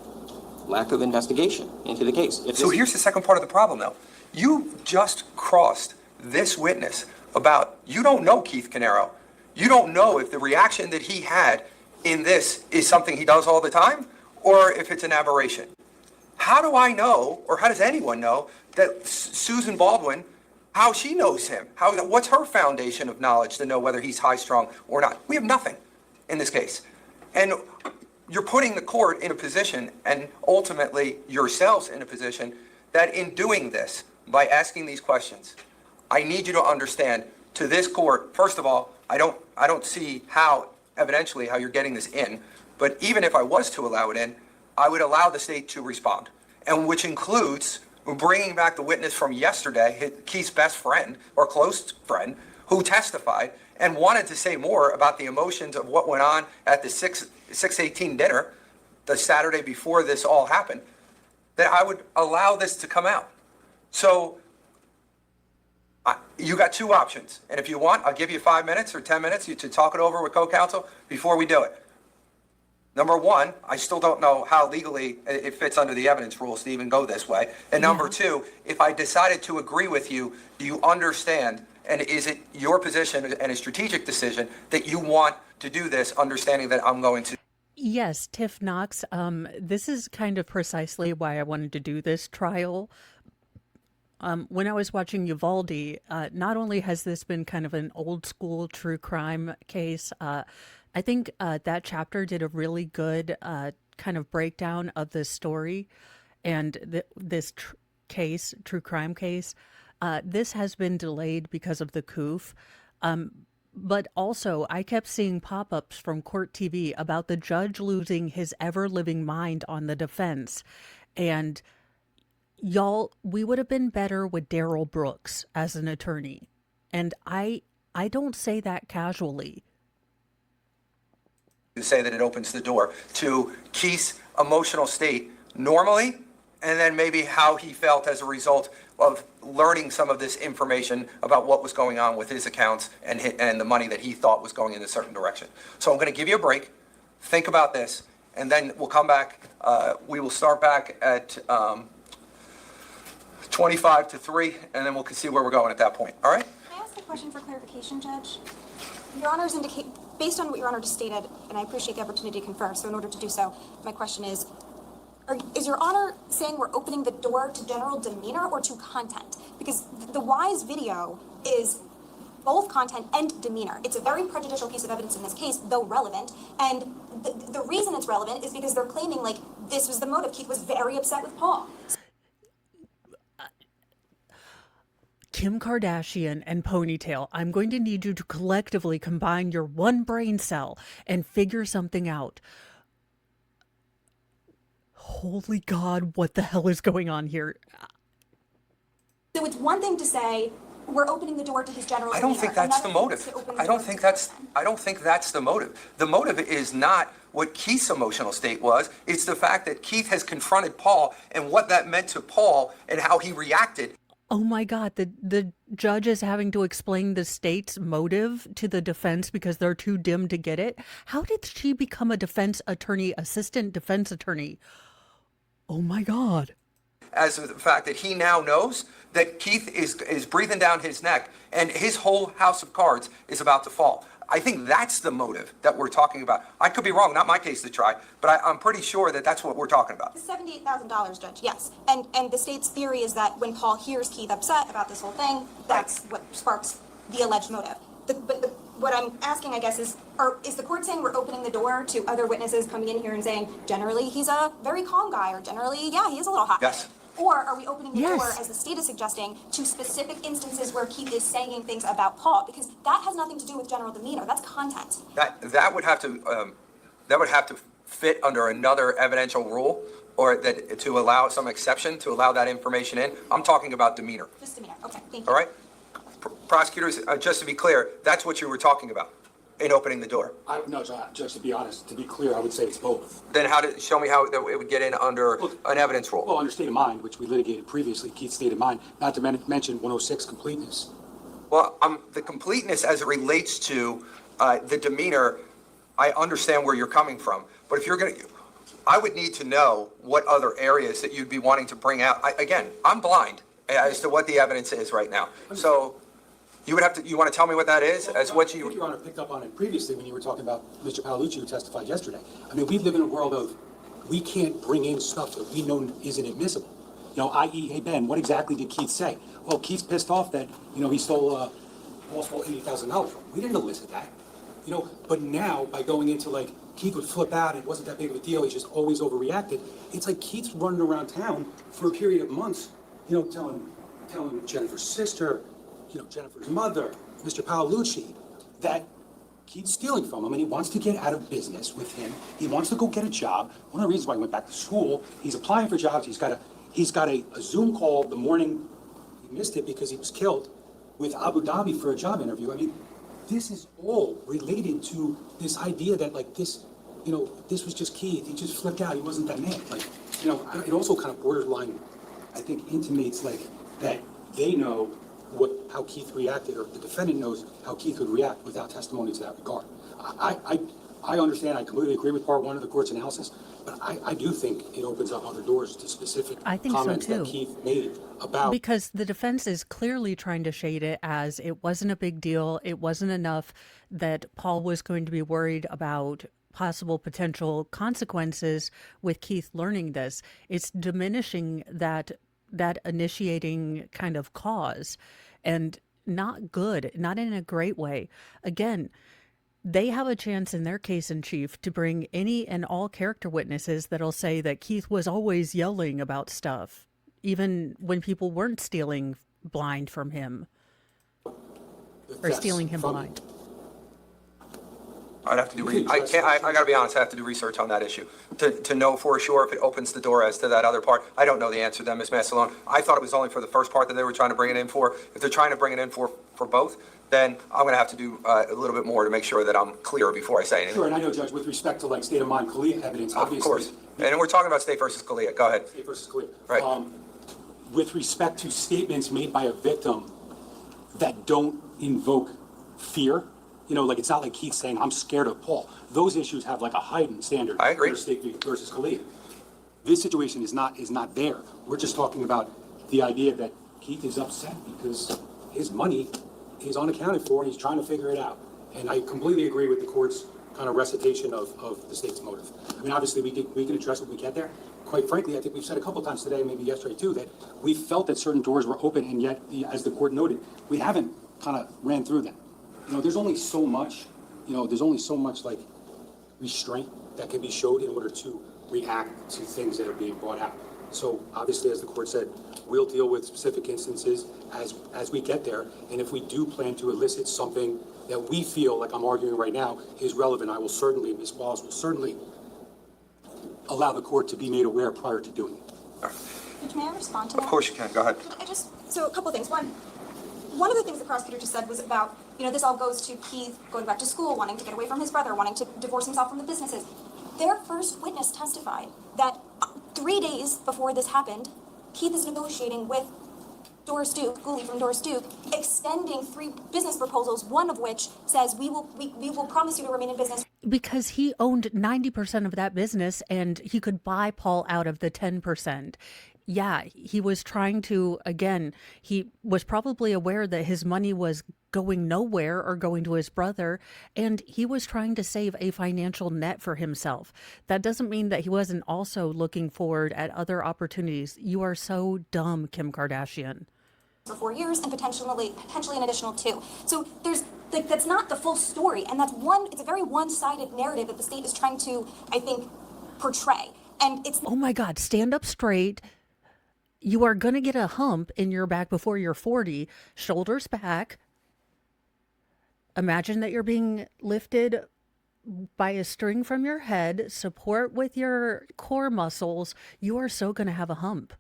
Speaker 3: lack of investigation into the case.
Speaker 1: So here's the second part of the problem, though. You just crossed this witness about, you don't know Keith Canero. You don't know if the reaction that he had in this is something he does all the time or if it's an aberration. How do I know, or how does anyone know, that Susan Baldwin, how she knows him? What's her foundation of knowledge to know whether he's high-strung or not? We have nothing in this case. And you're putting the court in a position, and ultimately yourselves in a position, that in doing this, by asking these questions, I need you to understand, to this court, first of all, I don't see how, evidentially, how you're getting this in, but even if I was to allow it in, I would allow the state to respond, and which includes bringing back the witness from yesterday, Keith's best friend or close friend, who testified and wanted to say more about the emotions of what went on at the 6/18 dinner, the Saturday before this all happened, that I would allow this to come out. So you got two options, and if you want, I'll give you 5 minutes or 10 minutes to talk it over with co-counsel before we do it. Number one, I still don't know how legally it fits under the evidence rules to even go this way. And number two, if I decided to agree with you, do you understand, and is it your position and a strategic decision that you want to do this, understanding that I'm going to?
Speaker 2: Yes, Tiff Knox, this is kind of precisely why I wanted to do this trial. When I was watching Uvalde, not only has this been kind of an old school true crime case, I think that chapter did a really good kind of breakdown of this story and this case, true crime case. This has been delayed because of the COOF. But also, I kept seeing pop-ups from Court TV about the judge losing his ever-living mind on the defense. And y'all, we would have been better with Daryl Brooks as an attorney. And I don't say that casually.
Speaker 1: To say that it opens the door to Keith's emotional state normally, and then maybe how he felt as a result of learning some of this information about what was going on with his accounts and the money that he thought was going in a certain direction. So I'm going to give you a break, think about this, and then we'll come back. We will start back at 25 to 3, and then we'll see where we're going at that point. All right?
Speaker 8: Can I ask a question for clarification, Judge? Your Honors indicate, based on what Your Honor just stated, and I appreciate the opportunity to confer, so in order to do so, my question is Your Honor saying we're opening the door to general demeanor or to content? Because the Wise video is both content and demeanor. It's a very prejudicial piece of evidence in this case, though relevant, and the reason it's relevant is because they're claiming, like, this was the motive. Keith was very upset with Paul.
Speaker 2: Kim Kardashian and Ponytail, I'm going to need you to collectively combine your one brain cell and figure something out. Holy God, what the hell is going on here?
Speaker 8: So it's one thing to say we're opening the door to his general demeanor.
Speaker 1: I don't think that's the motive. I don't think that's the motive. The motive is not what Keith's emotional state was. It's the fact that Keith has confronted Paul and what that meant to Paul and how he reacted.
Speaker 2: Oh my God, the judge is having to explain the state's motive to the defense because they're too dim to get it. How did she become a defense attorney, assistant defense attorney? Oh my God.
Speaker 1: As of the fact that he now knows that Keith is breathing down his neck and his whole house of cards is about to fall. I think that's the motive that we're talking about. I could be wrong, not my case to try, but I'm pretty sure that that's what we're talking about.
Speaker 8: $78,000, Judge, yes. And the state's theory is that when Paul hears Keith upset about this whole thing, that's what sparks the alleged motive. But what I'm asking, I guess, is the court saying we're opening the door to other witnesses coming in here and saying, generally, he's a very calm guy, or generally, yeah, he is a little hot.
Speaker 1: Yes.
Speaker 8: Or are we opening the
Speaker 2: Yes.
Speaker 8: door, as the state is suggesting, to specific instances where Keith is saying things about Paul? Because that has nothing to do with general demeanor. That's content.
Speaker 1: That would have to fit under another evidential rule, or that to allow some exception to allow that information in. I'm talking about demeanor.
Speaker 8: Just demeanor. Okay, thank you.
Speaker 1: All right? Prosecutors, just to be clear, that's what you were talking about. in opening the door?
Speaker 5: No, Judge, to be honest, to be clear, I would say it's both.
Speaker 1: Then show me how it would get in under an evidence rule.
Speaker 5: Well, under state of mind, which we litigated previously, Keith's state of mind, not to mention 106 completeness.
Speaker 1: Well, the completeness as it relates to the demeanor, I understand where you're coming from. But if you're going to, I would need to know what other areas that you'd be wanting to bring out. Again, I'm blind as to what the evidence is right now. So you want to tell me what that is? As what
Speaker 5: I think
Speaker 1: you,
Speaker 5: Your Honor picked up on it previously when you were talking about Mr. Paolucci, who testified yesterday. I mean, we live in a world of, we can't bring in stuff that we know isn't admissible. You know, i.e., hey, Ben, what exactly did Keith say? Well, Keith's pissed off that, he stole $80,000 from him. We didn't elicit that. But now, by going into like, Keith would flip out, it wasn't that big of a deal, he just always overreacted. It's like Keith's running around town for a period of months, telling Jennifer's sister, Jennifer's mother, Mr. Paolucci, that Keith's stealing from him and he wants to get out of business with him. He wants to go get a job. One of the reasons why he went back to school, he's applying for jobs. He's got a Zoom call the morning, he missed it because he was killed, with Abu Dhabi for a job interview. I mean, this is all related to this idea that like this, this was just Keith. He just flipped out. He wasn't that mad. Like, it also kind of borderline, I think, intimates like that they know how Keith reacted, or the defendant knows how Keith would react without testimony to that regard. I understand, I completely agree with part one of the court's analysis, but I do think it opens up other doors to specific
Speaker 2: I think so,
Speaker 5: comments that
Speaker 2: too.
Speaker 5: Keith made about.
Speaker 2: Because the defense is clearly trying to shade it as it wasn't a big deal. It wasn't enough that Paul was going to be worried about possible potential consequences with Keith learning this. It's diminishing that initiating kind of cause, and not good, not in a great way. Again, they have a chance in their case in chief to bring any and all character witnesses that'll say that Keith was always yelling about stuff, even when people weren't stealing blind from him or stealing him blind.
Speaker 1: I'd have to do, I gotta be honest, I have to do research on that issue to know for sure if it opens the door as to that other part. I don't know the answer to that, Ms. Massillon. I thought it was only for the first part that they were trying to bring it in for. If they're trying to bring it in for both, then I'm gonna have to do a little bit more to make sure that I'm clear before I say anything.
Speaker 5: Sure, and I know, Judge, with respect to like state of mind Kalia evidence, obviously.
Speaker 1: Of course. And we're talking about State versus Kalia. Go ahead.
Speaker 5: State versus Kalia.
Speaker 1: Right.
Speaker 5: With respect to statements made by a victim that don't invoke fear, like it's not like Keith saying, I'm scared of Paul. Those issues have like a heightened standard.
Speaker 1: I agree.
Speaker 5: For State versus Kalia. This situation is not there. We're just talking about the idea that Keith is upset because his money is unaccounted for and he's trying to figure it out. And I completely agree with the court's kind of recitation of the state's motive. I mean, obviously we can address it when we get there. Quite frankly, I think we've said a couple times today, maybe yesterday too, that we felt that certain doors were open, and yet, as the court noted, we haven't kind of ran through them. There's only so much, like restraint that can be showed in order to react to things that are being brought out. So obviously, as the court said, we'll deal with specific instances as we get there. And if we do plan to elicit something that we feel, like I'm arguing right now, is relevant, Ms. Wallace will certainly allow the court to be made aware prior to doing it.
Speaker 8: Judge, may I respond to that?
Speaker 1: Of course you can. Go ahead.
Speaker 8: So a couple of things. One of the things the prosecutor just said was about, this all goes to Keith going back to school, wanting to get away from his brother, wanting to divorce himself from the businesses. Their first witness testified that 3 days before this happened, Keith is negotiating with Doris Duke, Gooley from Doris Duke, extending 3 business proposals, one of which says we will promise you to remain in business.
Speaker 2: Because he owned 90% of that business and he could buy Paul out of the 10%. Yeah, he was trying to, again, he was probably aware that his money was going nowhere or going to his brother, and he was trying to save a financial net for himself. That doesn't mean that he wasn't also looking forward at other opportunities. You are so dumb, Kim Kardashian.
Speaker 8: For 4 years and potentially an additional 2. So that's not the full story, and it's a very one-sided narrative that the state is trying to, I think, portray. And it's
Speaker 2: Oh my God, stand up straight. You are going to get a hump in your back before you're 40, shoulders back. Imagine that you're being lifted by a string from your head, support with your core muscles. You are so going to have a hump.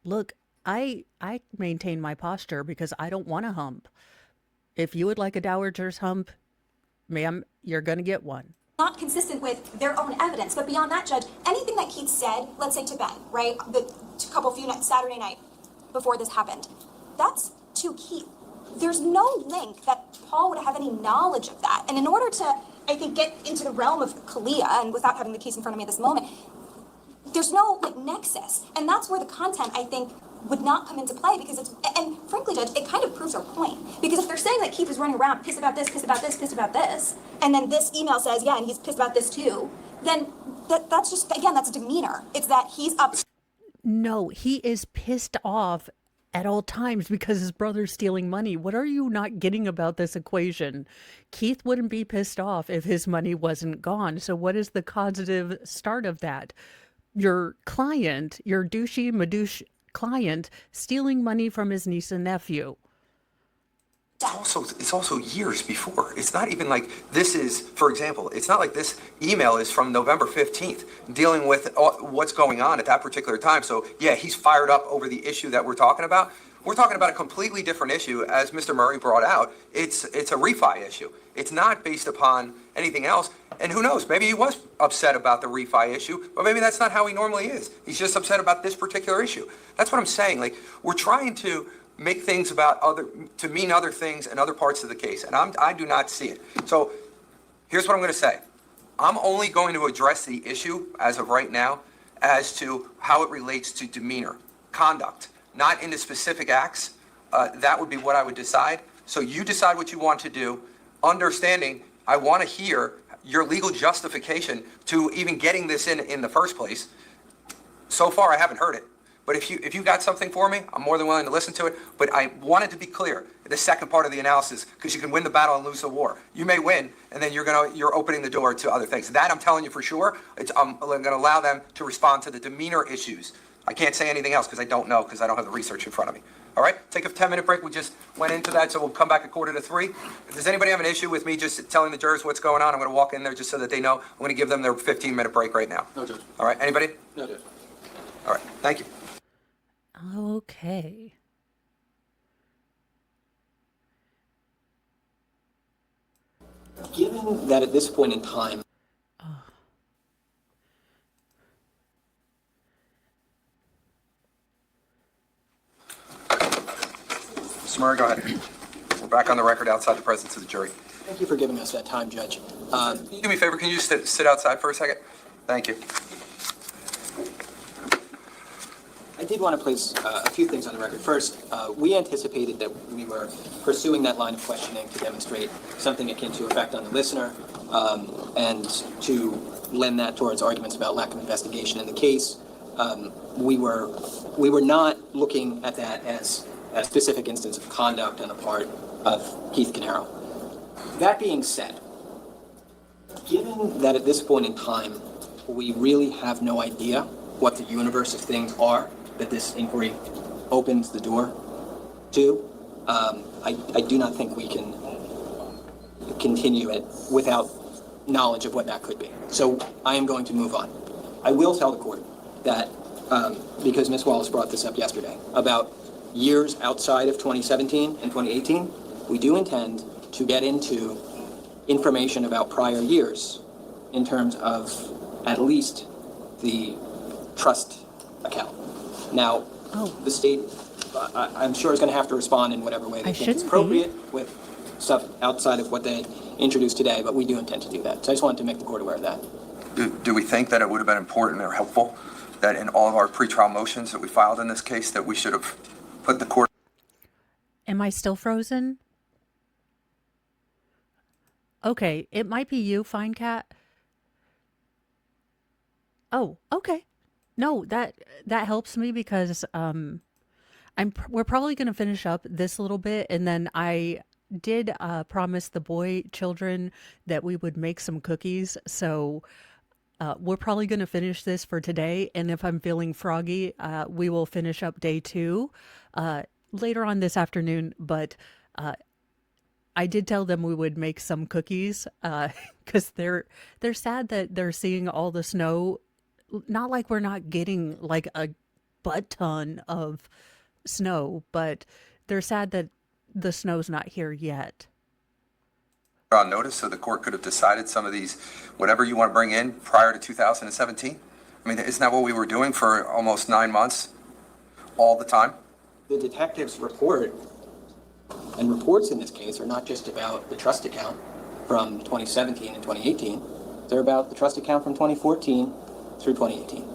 Speaker 2: Look, I maintain my posture because I don't want a hump. If you would like a dowager's hump, Ma'am, you're going to get one.
Speaker 8: Not consistent with their own evidence. But beyond that, Judge, anything that Keith said, let's say to Ben, right, the few nights, Saturday night before this happened, that's to Keith. There's no link that Paul would have any knowledge of that. And in order to, I think, get into the realm of Kalia, and without having the case in front of me at this moment, there's no like nexus. And that's where the content, I think, would not come into play, because it's, and frankly, Judge, it kind of proves our point. Because if they're saying that Keith is running around pissed about this, pissed about this, pissed about this, and then this email says, yeah, and he's pissed about this too, then that's just, again, that's demeanor. It's that he's up.
Speaker 2: No, he is pissed off at all times because his brother's stealing money. What are you not getting about this equation? Keith wouldn't be pissed off if his money wasn't gone. So what is the causative start of that? Your client, your douchey madouche client, stealing money from his niece and nephew.
Speaker 1: It's also years before. It's not even like this is, for example, it's not like this email is from November 15th dealing with what's going on at that particular time. So yeah, he's fired up over the issue that we're talking about. We're talking about a completely different issue, as Mr. Murray brought out. It's a refi issue. It's not based upon anything else. And who knows, maybe he was upset about the refi issue, but maybe that's not how he normally is. He's just upset about this particular issue. That's what I'm saying. Like, we're trying to make things about to mean other things in other parts of the case, and I do not see it. So here's what I'm going to say. I'm only going to address the issue as of right now as to how it relates to demeanor, conduct, not into specific acts. That would be what I would decide. So you decide what you want to do, understanding I want to hear your legal justification to even getting this in the first place. So far, I haven't heard it. But if you got something for me, I'm more than willing to listen to it. But I wanted to be clear, the second part of the analysis, because you can win the battle and lose the war. You may win, and then you're opening the door to other things. That I'm telling you for sure. I'm going to allow them to respond to the demeanor issues. I can't say anything else because I don't know, because I don't have the research in front of me. All right, take a 10-minute break. We just went into that, so we'll come back at 2:45. If there's anybody have an issue with me just telling the jurors what's going on, I'm going to walk in there just so that they know. I'm going to give them their 15-minute break right now.
Speaker 7: No, Judge.
Speaker 1: All right, anybody?
Speaker 7: No, Judge.
Speaker 1: All right, thank you.
Speaker 2: Okay.
Speaker 3: Given that at this point in time,
Speaker 1: Mr. Murray, go ahead. We're back on the record outside the presence of the jury.
Speaker 3: thank you for giving us that time, Judge.
Speaker 1: Can you do me a favor? Can you just sit outside for a second? Thank you.
Speaker 3: I did want to place a few things on the record. First, we anticipated that we were pursuing that line of questioning to demonstrate something akin to effect on the listener, and to lend that towards arguments about lack of investigation in the case. We were not looking at that as a specific instance of conduct on the part of Keith Canaro. That being said, given that at this point in time, we really have no idea what the universe of things are that this inquiry opens the door to, I do not think we can continue it without knowledge of what that could be. So I am going to move on. I will tell the court that, because Ms. Wallace brought this up yesterday, about years outside of 2017 and 2018, we do intend to get into information about prior years in terms of at least the trust account. Now, the state, I'm sure, is going to have to respond in whatever way they think is appropriate with stuff outside of what they introduced today, but we do intend to do that. So I just wanted to make the court aware of that.
Speaker 1: Do we think that it would have been important or helpful that in all of our pretrial motions that we filed in this case that we should have put the court?
Speaker 2: Am I still frozen? Okay, it might be you, Fine Cat. Oh, okay. No, that helps me because we're probably going to finish up this little bit, and then I did promise the boy children that we would make some cookies, so we're probably going to finish this for today, and if I'm feeling froggy, we will finish up day 2 later on this afternoon, but I did tell them we would make some cookies because they're sad that they're seeing all the snow. Not like we're not getting like a butt ton of snow, but they're sad that the snow's not here yet.
Speaker 1: on notice so the court could have decided some of these, whatever you want to bring in prior to 2017? I mean, isn't that what we were doing for almost 9 months, all the time?
Speaker 3: The detective's report and reports in this case are not just about the trust account from 2017 and 2018. They're about the trust account from 2014 through 2018.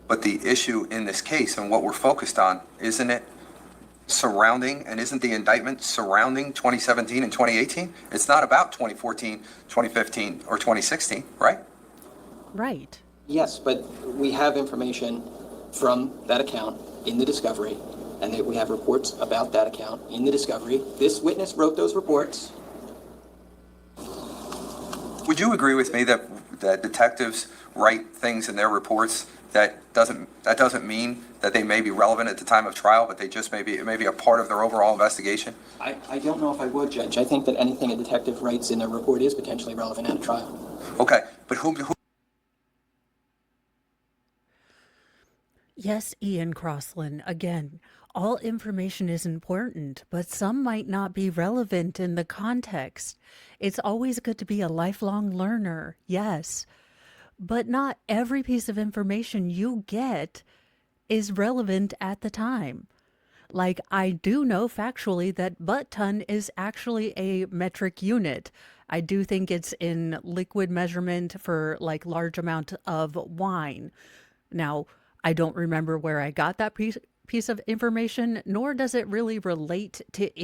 Speaker 1: But the issue in this case and what we're focused on, isn't it surrounding, and isn't the indictment surrounding 2017 and 2018? It's not about 2014, 2015, or 2016, right?
Speaker 2: Right.
Speaker 3: Yes, but we have information from that account in the discovery, and that we have reports about that account in the discovery. This witness wrote those reports.
Speaker 1: Would you agree with me that detectives write things in their reports that doesn't mean that they may be relevant at the time of trial, but they just may be a part of their overall investigation?
Speaker 3: I don't know if I would, Judge. I think that anything a detective writes in a report is potentially relevant at a trial.
Speaker 1: Okay, but who
Speaker 2: Yes, Ian Crossland, again, all information is important, but some might not be relevant in the context. It's always good to be a lifelong learner, yes, but not every piece of information you get is relevant at the time. Like, I do know factually that butt ton is actually a metric unit. I do think it's in liquid measurement for like large amount of wine. Now, I don't remember where I got that piece of information, nor does it really relate to